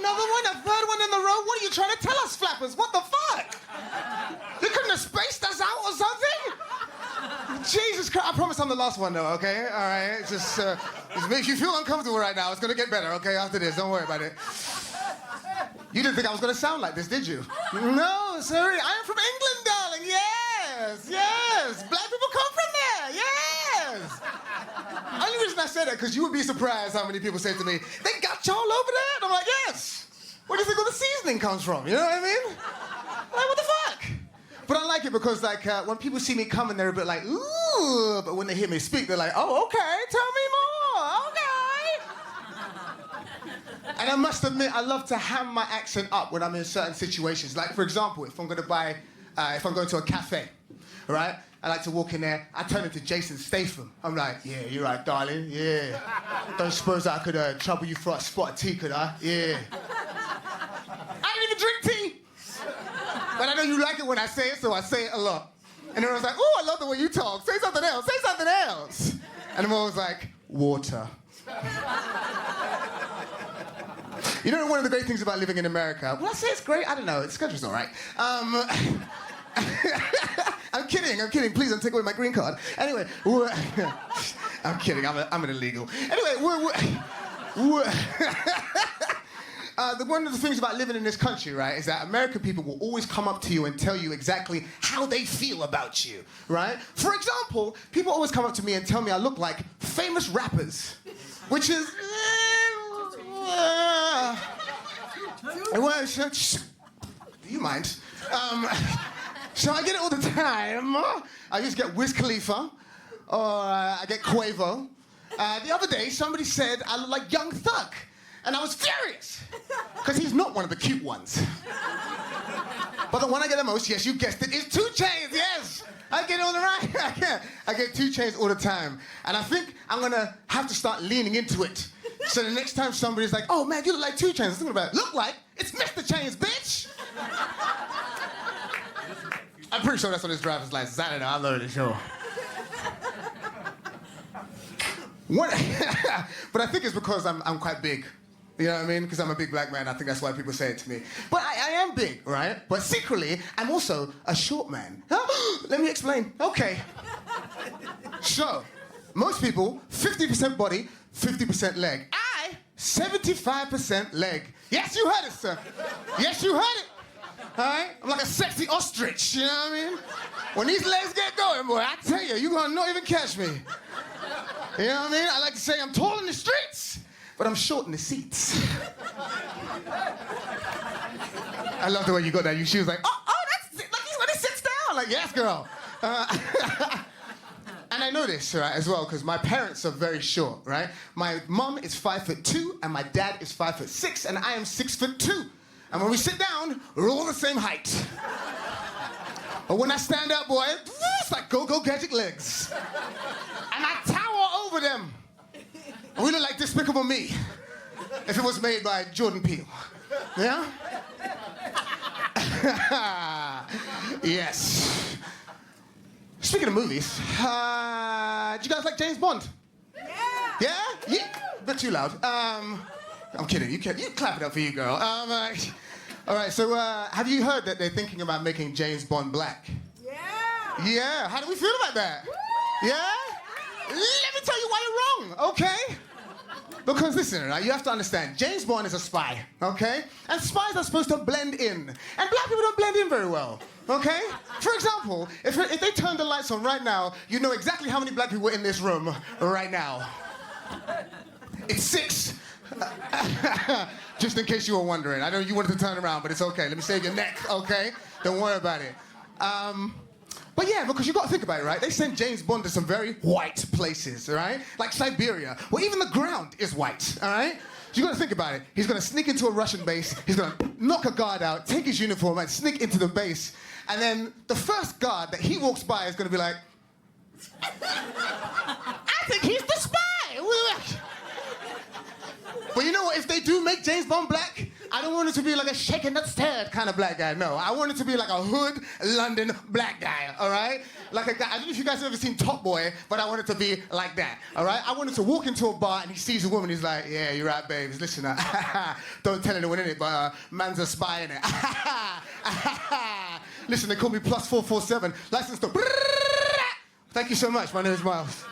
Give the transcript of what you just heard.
another one? A third one in the row? What are you trying to tell us, flappers? What the fuck? You couldn't have spaced us out or something? Jesus Christ. I promise I'm the last one, though, okay? All right? It just makes you feel uncomfortable right now. It's going to get better, okay, after this. Don't worry about it. You didn't think I was going to sound like this, did you? No, sorry. I am from England, darling. Yes, yes. Black people come from there. Yes. Only reason I said that because you would be surprised how many people say to me, they got y'all over there? And I'm like, yes. Where do you think all the seasoning comes from? You know what I mean? Like, what the fuck? But I like it because, like, when people see me coming, they're a bit like, ooh. But when they hear me speak, they're like, oh, okay, tell me more. Okay. And I must admit, I love to ham my accent up when I'm in certain situations. Like, for example, if I'm going to a cafe, right? I like to walk in there, I turn into Jason Statham. I'm like, yeah, you're right, darling, yeah. Don't suppose I could trouble you for a spot of tea, could I? Yeah. I didn't even drink tea. But I know you like it when I say it, so I say it a lot. And everyone's like, oh, I love the way you talk. Say something else, say something else. And I'm always like, water. You know, one of the great things about living in America, well, I say it's great, I don't know, it's country's all right. I'm kidding. Please don't take away my green card. Anyway, I'm kidding, I'm an illegal. Anyway, one of the things about living in this country, right, is that American people will always come up to you and tell you exactly how they feel about you, right? For example, people always come up to me and tell me I look like famous rappers, which is... do you mind? So I get it all the time. I just get Wiz Khalifa, or I get Quavo. The other day, somebody said I look like Young Thug. And I was furious, because he's not one of the cute ones. But the one I get the most, yes, you guessed it, is 2 Chainz, yes! I get it on the right. I get 2 Chainz all the time. And I think I'm gonna have to start leaning into it. So the next time somebody's like, oh man, you look like 2 Chainz, I'm thinking about, look like? It's Mr. Chainz, bitch! I'm pretty sure that's on his driver's license. I don't know, I'm not really sure. But I think it's because I'm quite big. You know what I mean? Because I'm a big black man. I think that's why people say it to me. But I am big, right? But secretly, I'm also a short man. Huh? Let me explain. Okay. So, most people, 50% body, 50% leg. I, 75% leg. Yes, you heard it, sir. Yes, you heard it. All right? I'm like a sexy ostrich, you know what I mean? When these legs get going, boy, I tell you, you're gonna not even catch me. You know what I mean? I like to say I'm tall in the streets, but I'm short in the seats. I love the way you got that. She was like, oh, that's it. Like when he sits down. Like, yes, girl. And I know this, right, as well, because my parents are very short, right? My mom is 5'2", and my dad is 5'6", and I am 6'2". And when we sit down, we're all the same height. But when I stand up, boy, it's like go-go gadget legs. And I tower over them. And we look like Despicable Me if it was made by Jordan Peele. Yeah? Yes. Speaking of movies, did you guys like James Bond? Yeah! Yeah? Yeah? A bit too loud. I'm kidding. You clap it up for you, girl. All right, so have you heard that they're thinking about making James Bond black? Yeah! Yeah? How do we feel about that? Yeah? Let me tell you why you're wrong, okay? Because listen, right, you have to understand, James Bond is a spy, okay? And spies are supposed to blend in. And black people don't blend in very well, okay? For example, if they turn the lights on right now, you know exactly how many black people are in this room right now. It's 6. Just in case you were wondering. I know you wanted to turn around, but it's okay. Let me save your neck, okay? Don't worry about it. But yeah, because you got to think about it, right? They sent James Bond to some very white places, all right? Like Siberia, where even the ground is white, all right? So you got to think about it. He's going to sneak into a Russian base. He's going to knock a guard out, take his uniform, and sneak into the base. And then the first guard that he walks by is going to be like, I think he's the spy. But you know what? If they do make James Bond black, I don't want it to be like a shaken, not stirred kind of black guy. No, I want it to be like a hood London black guy, all right? Like a guy, I don't know if you guys have ever seen Top Boy, but I want it to be like that, all right? I want it to walk into a bar and he sees a woman, he's like, yeah, you're right, babes, listen, don't tell anyone in it, but man's a spy in it. Listen, they call me +447, license to... Thank you so much, my name is Miles.